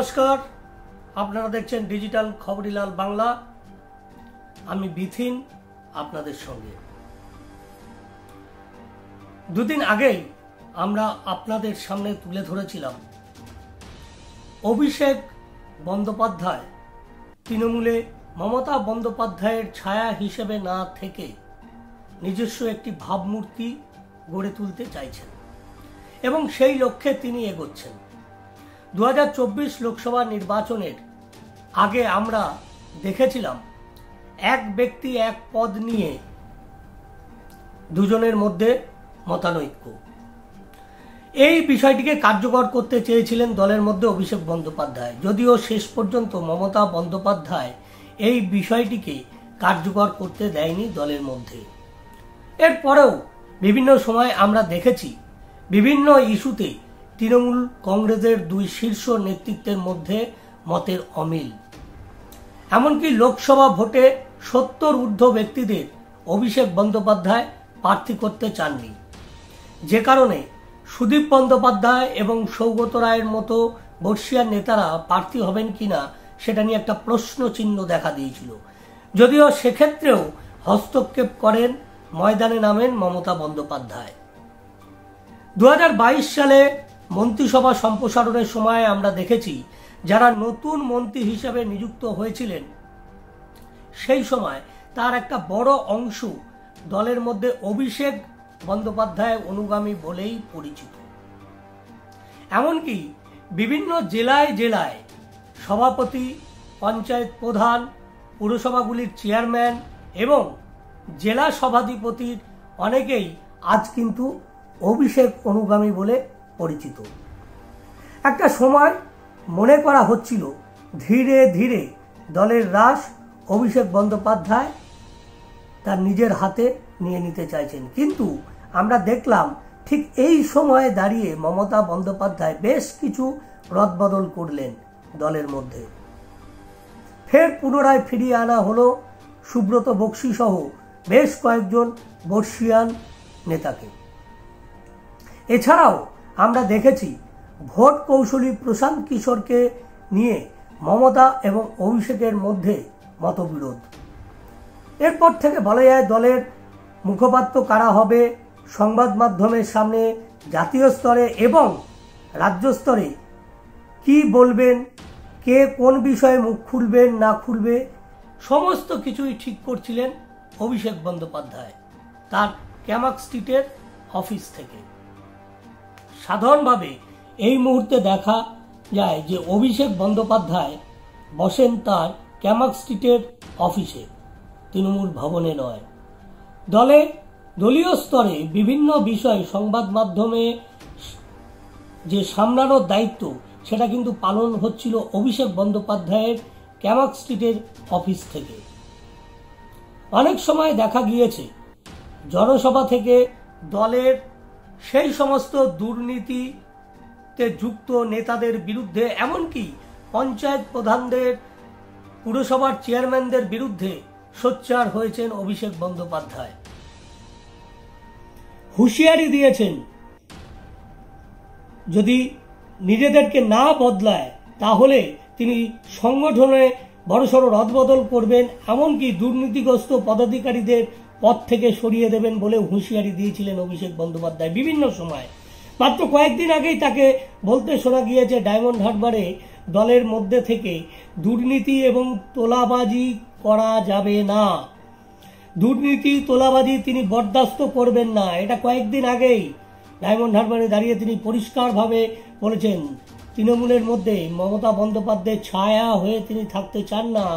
নমস্কার, আপনারা দেখছেন ডিজিটাল খবরিলাল বাংলা। আমি বিথিন আপনাদের সঙ্গে। দুদিন আগেই আমরা আপনাদের সামনে তুলে ধরেছিলাম অভিষেক বন্দ্যোপাধ্যায় তৃণমূলে মমতা বন্দ্যোপাধ্যায়ের ছায়া হিসেবে না থেকে নিজস্ব একটি ভাবমূর্তি গড়ে তুলতে চাইছেন এবং সেই লক্ষ্যে তিনি এগোচ্ছেন। 2024 লোকসভা নির্বাচনের আগে আমরা দেখেছিলাম এক ব্যক্তি এক পদ নিয়ে দুজনের মধ্যে মতানৈক্য। এই বিষয়টিকে কার্যকর করতে চেয়েছিলেন দলের মধ্যে অভিষেক বন্দ্যোপাধ্যায়, যদিও শেষ পর্যন্ত মমতা বন্দ্যোপাধ্যায় এই বিষয়টিকে কার্যকর করতে দেয়নি দলের মধ্যে। এরপরেও বিভিন্ন সময় আমরা দেখেছি বিভিন্ন ইস্যুতে তৃণমূল কংগ্রেসের দুই শীর্ষ নেতৃত্বের মধ্যে মতের অমিল। এমনকি লোকসভা ভোটে 70 ঊর্ধ্ব ব্যক্তিদের অভিষেক বন্দ্যোপাধ্যায় প্রার্থী করতে চাননি, যে কারণে সুদীপ বন্দ্যোপাধ্যায় এবং সৌগত রায়ের মতো বর্ষীয়ান নেতারা প্রার্থী হবেন কিনা সেটা নিয়ে একটা প্রশ্ন চিহ্ন দেখা দিয়েছিল। যদিও সেক্ষেত্রেও হস্তক্ষেপ করেন, ময়দানে নামেন মমতা বন্দ্যোপাধ্যায়। 2022 সালে মন্ত্রিসভা সম্প্রসারণের সময় আমরা দেখেছি যারা নতুন মন্ত্রী হিসেবে নিযুক্ত হয়েছিলেন সেই সময় তার একটা বড় অংশ দলের মধ্যে অভিষেক বন্দ্যোপাধ্যায় অনুগামী বলেই পরিচিত। এমনকি বিভিন্ন জেলায় জেলায় সভাপতি, পঞ্চায়েত প্রধান, পুরসভাগুলির চেয়ারম্যান এবং জেলা সভাধিপতির অনেকেই আজ কিন্তু অভিষেক অনুগামী বলে পরিচিত। একটা সময় মনে করা হচ্ছিল ধীরে ধীরে দলের রাশ অভিষেক বন্দ্যোপাধ্যায় তার নিজের হাতে নিয়ে নিতে চাইছেন, কিন্তু আমরা দেখলাম ঠিক এই সময়ে দাঁড়িয়ে মমতা বন্দ্যোপাধ্যায় বেশ কিছু রদবদল করলেন দলের মধ্যে। ফের পুনরায় ফিরিয়ে আনা হলো সুব্রত বক্সী সহ বেশ কয়েকজন বর্ষীয়ান নেতাকে। এছাড়াও আমরা দেখেছি ভোট কৌশলী প্রশান্ত কিশোরকে নিয়ে মমতা এবং অভিষেকের মধ্যে মতবিরোধ। এরপর থেকে বলা যায় দলের মুখপাত্র কারা হবে, সংবাদ মাধ্যমের সামনে, জাতীয় স্তরে এবং রাজ্য স্তরে কি বলবেন, কে কোন বিষয়ে মুখ খুলবেন না খুলবে, সমস্ত কিছুই ঠিক করছিলেন অভিষেক বন্দ্যোপাধ্যায় তার ক্যামাক স্ট্রিটের অফিস থেকে। সাধারণভাবে এই মুহূর্তে দেখা যায় যে অভিষেক বন্দ্যোপাধ্যায় বসেন তার ক্যামাক স্ট্রিটের অফিসে, তৃণমূল ভবনে নয়। দলীয় স্তরে বিভিন্ন বিষয় সংবাদ মাধ্যমে যে সামলানোর দায়িত্ব সেটা কিন্তু পালন হচ্ছিল অভিষেক বন্দ্যোপাধ্যায়ের ক্যামাক স্ট্রিটের অফিস থেকে। অনেক সময় দেখা গিয়েছে জনসভা থেকে দলের সেই সমস্ত দুর্নীতিতে যুক্ত নেতাদের বিরুদ্ধে, এমনকি পঞ্চায়েত প্রধানদের, পুরসভার চেয়ারম্যানদের বিরুদ্ধে সোচ্চার হয়েছেন অভিষেক বন্দ্যোপাধ্যায়। হুঁশিয়ারি দিয়েছেন যদি নিজেদেরকে না বদলায় তাহলে তিনি সংগঠনে বড়সড় রদবদল করবেন, এমনকি দুর্নীতিগ্রস্ত পদাধিকারীদের পদ থেকে সরিয়ে দেবেন বলে হুঁশিয়ারি দিয়েছিলেন অভিষেক বন্দ্যোপাধ্যায় বিভিন্ন সময়। মাত্র কয়েকদিন আগেই তাকে বলতে শোনা গিয়েছে ডায়মন্ড হারবারে দলের মধ্যে থেকে দুর্নীতি এবং তোলাবাজি করা যাবে না, দুর্নীতি তোলাবাজি তিনি বরদাস্ত করবেন না। এটা কয়েকদিন আগেই ডায়মন্ড হারবারে দাঁড়িয়ে তিনি পরিষ্কারভাবে বলেছেন তৃণমূলের মধ্যে মমতা বন্দ্যোপাধ্যায়ের ছায়া হয়ে তিনি থাকতে চান না।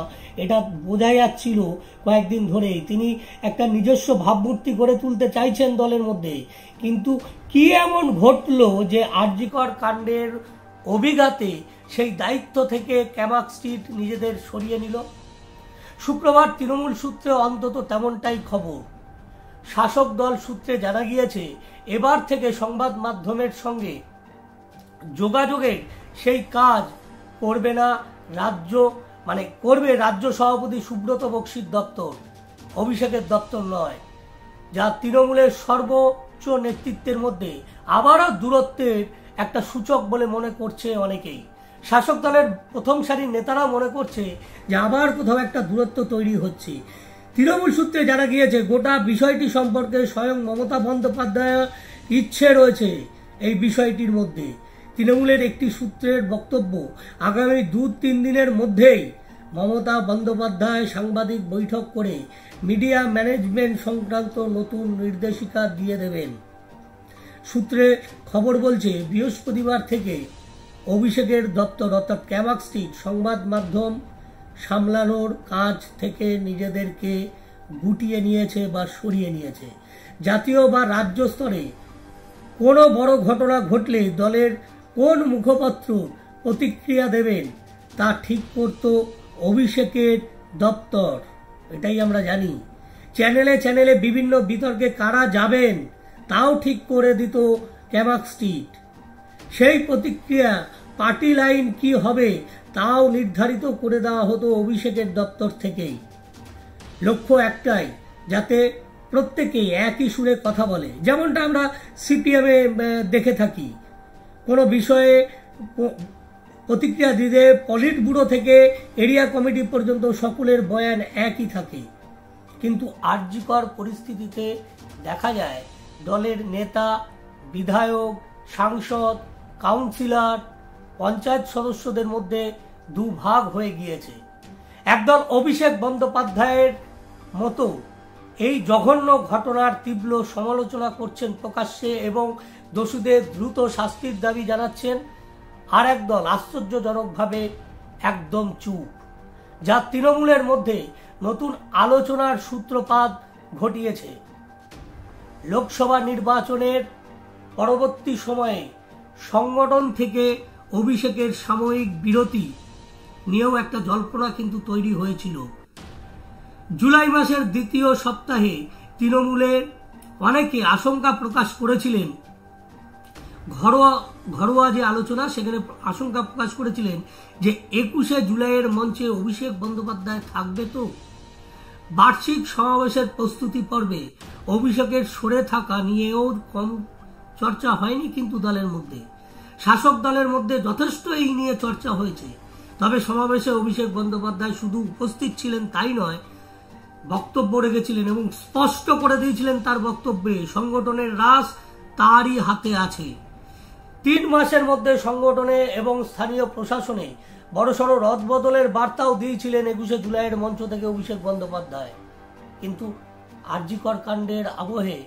এটা বোঝা যাচ্ছিল কয়েকদিন ধরেই তিনি একটা নিজস্ব ভাবমূর্তি গড়ে তুলতে চাইছেন দলের মধ্যে। কিন্তু কি এমন ঘটলো যে আরজিকর কাণ্ডের অভিঘাতে সেই দায়িত্ব থেকে ক্যামাক স্ট্রিট নিজেদের সরিয়ে নিল? শুক্রবার তৃণমূল সূত্রে অন্তত তেমনটাই খবর। শাসক দল সূত্রে জানা গিয়েছে এবার থেকে সংবাদ মাধ্যমের সঙ্গে যোগাযোগের সেই কাজ করবে না করবে রাজ্য সভাপতি সুব্রত বক্সীর দপ্তর, অভিষেকের দপ্তর নয়, যা তৃণমূলের সর্বোচ্চ নেতৃত্বের মধ্যে আবারও দূরত্বের একটা সূচক বলে মনে করছে অনেকেই। শাসক দলের প্রথম সারির নেতারা মনে করছে যে আবার কোথাও একটা দূরত্ব তৈরি হচ্ছে। তৃণমূল সূত্রে জানা গিয়েছে গোটা বিষয়টি সম্পর্কে স্বয়ং মমতা বন্দ্যোপাধ্যায়ের ইচ্ছে রয়েছে এই বিষয়টির মধ্যে। তৃণমূলের একটি সূত্রের বক্তব্য, আগামী 2-3 দিনের মধ্যেই মমতা বন্দ্যোপাধ্যায় সাংবাদিক বৈঠক করে মিডিয়া ম্যানেজমেন্ট সংক্রান্ত নতুন নির্দেশিকা দিয়ে দেবেন। সূত্রে খবর বলছে বৃহস্পতিবার থেকে অভিষেকের দপ্তর অর্থাৎ ক্যামাক স্ট্রিট সংবাদ মাধ্যম সামলানোর কাজ থেকে নিজেদেরকে গুটিয়ে নিয়েছে বা সরিয়ে নিয়েছে। জাতীয় বা রাজ্য স্তরে কোনো বড় ঘটনা ঘটলে দলের কোন মুখপাত্র প্রতিক্রিয়া দেবেন তা ঠিক করত অভিষেকের দপ্তর, এটাই আমরা জানি। চ্যানেলে চ্যানেলে বিভিন্ন বিতর্কে কারা যাবেন তাও ঠিক করে দিত ক্যামাক স্ট্রিট। সেই প্রতিক্রিয়া পার্টি লাইন কি হবে তাও নির্ধারিত করে দেওয়া হতো অভিষেকের দপ্তর থেকেই। লক্ষ্য একটাই, যাতে প্রত্যেকেই একই সুরে কথা বলে, যেমনটা আমরা সিপিএমে দেখে থাকি। কোনো বিষয়ে প্রতিক্রিয়া দিতে পলিট ব্যুরো থেকে এরিয়া কমিটি পর্যন্ত সকলের বয়ান একই থাকে। কিন্তু আর্যিকর পরিস্থিতিতে দেখা যায় দলের নেতা, বিধায়ক, সাংসদ, কাউন্সিলর, পঞ্চায়েত সদস্যদের মধ্যে দুভাগ হয়ে গিয়েছে। একদল অভিষেক বন্দ্যোপাধ্যায়ের মতো এই জঘন্য ঘটনার তীব্র সমালোচনা করছেন প্রকাশ্যে এবং দোষীদের দ্রুত শাস্তির দাবি জানাচ্ছেন। আর একদল আশ্চর্যজনকভাবে একদম চুপ, যা তৃণমূলের মধ্যে নতুন আলোচনার সূত্রপাত ঘটিয়েছে। লোকসভা নির্বাচনের পরবর্তী সময়ে সংগঠন থেকে অভিষেকের সাময়িক বিরতি নিয়েও একটা জল্পনা কিন্তু তৈরি হয়েছিল। জুলাই মাসের দ্বিতীয় সপ্তাহে তৃণমূলের অনেকে আশঙ্কা প্রকাশ করেছিলেন, ঘরোয়া যে আলোচনা সেখানে আশঙ্কা প্রকাশ করেছিলেন যে 21শে জুলাইয়ের মঞ্চে অভিষেক বন্দ্যোপাধ্যায় থাকবে তো। বার্ষিক সমাবেশের প্রস্তুতি পর্বে অভিষেকের সরে থাকা নিয়েও কম চর্চা হয়নি কিন্তু দলের মধ্যে। শাসক দলের মধ্যে যথেষ্ট এই নিয়ে চর্চা হয়েছে। তবে সমাবেশে অভিষেক বন্দ্যোপাধ্যায় শুধু উপস্থিত ছিলেন তাই নয়, বক্তব্য রেখেছিলেন এবং স্পষ্ট করে দিয়েছিলেন তার বক্তব্যে সংগঠনের রাশ তারই হাতে আছে। 3 মাসের মধ্যে সংগঠনে এবং স্থানীয় প্রশাসনে বড়সড় রদবদলের বার্তাও দিয়েছিলেন 21শে জুলাইয়ের মঞ্চ থেকে অভিষেক বন্দ্যোপাধ্যায়। কিন্তু আরজিকর কাণ্ডের আবহে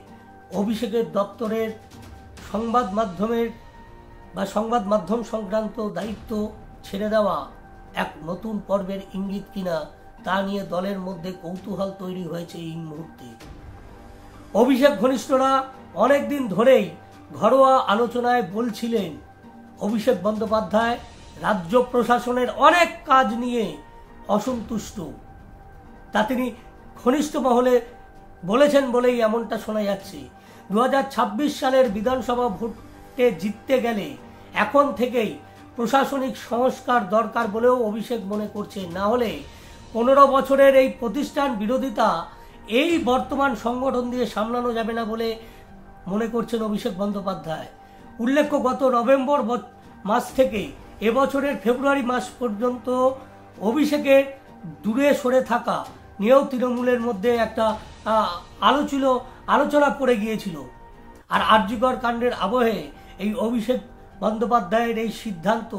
অভিষেকের দপ্তরের সংবাদ মাধ্যম সংক্রান্ত দায়িত্ব ছেড়ে দেওয়া এক নতুন পর্বের ইঙ্গিত কিনা তা নিয়ে দলের মধ্যে কৌতূহল তৈরি হয়েছে এই মুহূর্তে। অভিষেক ঘনিষ্ঠরা অনেকদিন ধরেই ঘরোয়া আলোচনায় বলছিলেন অভিষেক বন্দ্যোপাধ্যায় রাজ্য প্রশাসনের অনেক কাজ নিয়ে অসন্তুষ্ট, তা তিনি ঘনিষ্ঠ মহলে বলেছেন বলেই এমনটা শোনা যাচ্ছে। 2026 সালের বিধানসভা ভোটে জিততে গেলে এখন থেকেই প্রশাসনিক সংস্কার দরকার বলেও অভিষেক মনে করছেন। না হলে 15 বছরের এই প্রতিষ্ঠান বিরোধিতা এই বর্তমান সংগঠন দিয়ে সামলানো যাবে না বলে মনে করছেন অভিষেক বন্দ্যোপাধ্যায়। উল্লেখ্য, গত নভেম্বর মাস থেকে এবছরের ফেব্রুয়ারি মাস পর্যন্ত অভিষেকের দূরে সরে থাকা নিয়েও তৃণমূলের মধ্যে একটা আলোচনা পড়ে গিয়েছিল। আর আরজিকর কাণ্ডের আবহে এই অভিষেক বন্দ্যোপাধ্যায়ের এই সিদ্ধান্ত,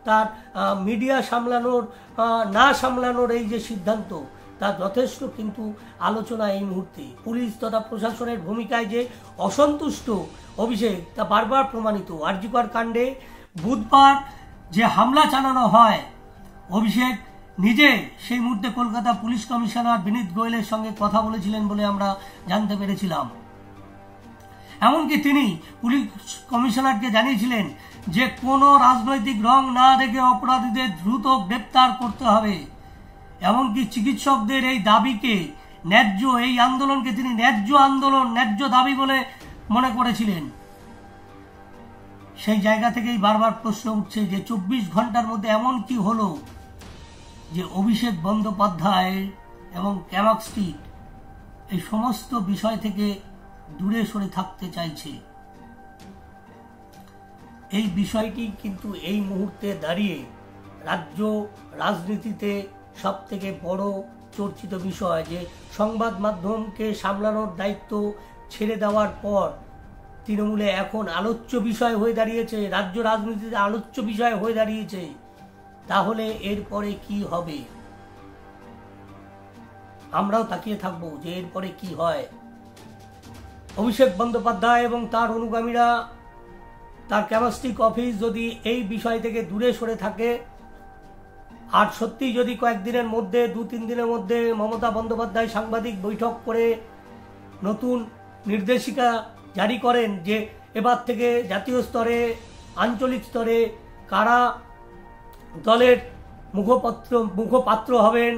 তার মিডিয়া না সামলানোর এই যে সিদ্ধান্ত, তা যথেষ্ট কিন্তু আলোচনা এই মুহূর্তে। পুলিশ তথা প্রশাসনের ভূমিকায় যে অসন্তুষ্ট অভিষেক তা বারবার প্রমাণিত। আরজিকর কাণ্ডে বুধবার যে হামলা চালানো হয়, অভিষেক নিজে সেই মুহূর্তে কলকাতা পুলিশ কমিশনার বিনীত গোয়েলের সঙ্গে কথা বলেছিলেন বলে আমরা জানতে পেরেছিলাম। এমনকি তিনি পুলিশ কমিশনারকে জানিয়েছিলেন যে কোনো রাজনৈতিক রং না দেখে অপরাধীদের দ্রুত গ্রেপ্তার করতে হবে। এমনকি চিকিৎসকদের এই দাবিকে এই আন্দোলনকে তিনি ন্যায্য দাবি বলে মনে করেছিলেন। সেই জায়গা থেকেই বারবার প্রশ্ন উঠছে যে 24 ঘন্টার মধ্যে এমন কি হলো যে অভিষেক বন্দ্যোপাধ্যায় এবং ক্যামাক স্ট্রিট এই সমস্ত বিষয় থেকে দূরে সরে থাকতে চাইছে। এই বিষয়টি কিন্তু এই মুহূর্তে দাঁড়িয়ে রাজ্য রাজনীতিতে সবথেকে বড় চর্চিত বিষয় যে সংবাদ মাধ্যমকে সামলানোর দায়িত্ব ছেড়ে দেওয়ার পর তৃণমূলে এখন আলোচ্য বিষয় হয়ে দাঁড়িয়েছে, রাজ্য রাজনীতিতে আলোচ্য বিষয় হয়ে দাঁড়িয়েছে। তাহলে এরপরে কি হবে? আমরাও তাকিয়ে থাকবো যে এরপরে কি হয়। অভিষেক বন্দ্যোপাধ্যায় এবং তার অনুগামীরা, তার ক্যামাস্টিক অফিস যদি এই বিষয় থেকে দূরে সরে থাকে, আর সত্যি যদি কয়েকদিনের মধ্যে 2-3 দিনের মধ্যে মমতা বন্দ্যোপাধ্যায় সাংবাদিক বৈঠক করে নতুন নির্দেশিকা জারি করেন যে এবার থেকে জাতীয় স্তরে, আঞ্চলিক স্তরে কারা দলের মুখপাত্র হবেন,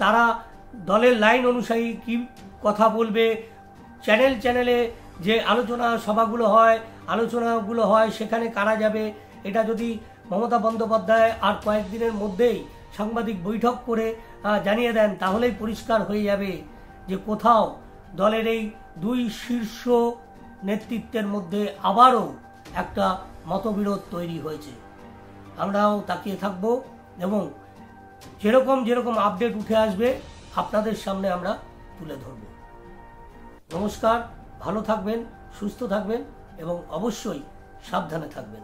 তারা দলের লাইন অনুযায়ী কি কথা বলবে, চ্যানেলে যে আলোচনাগুলো হয় সেখানে কারা যাবে, এটা যদি মমতা বন্দ্যোপাধ্যায় আর কয়েকদিনের মধ্যেই সাংবাদিক বৈঠক করে জানিয়ে দেন, তাহলেই পরিষ্কার হয়ে যাবে যে কোথাও দলের এই দুই শীর্ষ নেতৃত্বের মধ্যে আবারও একটা মতবিরোধ তৈরি হয়েছে। আমরাও তাকিয়ে থাকব এবং যেরকম আপডেট উঠে আসবে আপনাদের সামনে আমরা তুলে ধরব। নমস্কার, ভালো থাকবেন, সুস্থ থাকবেন এবং অবশ্যই সাবধানে থাকবেন।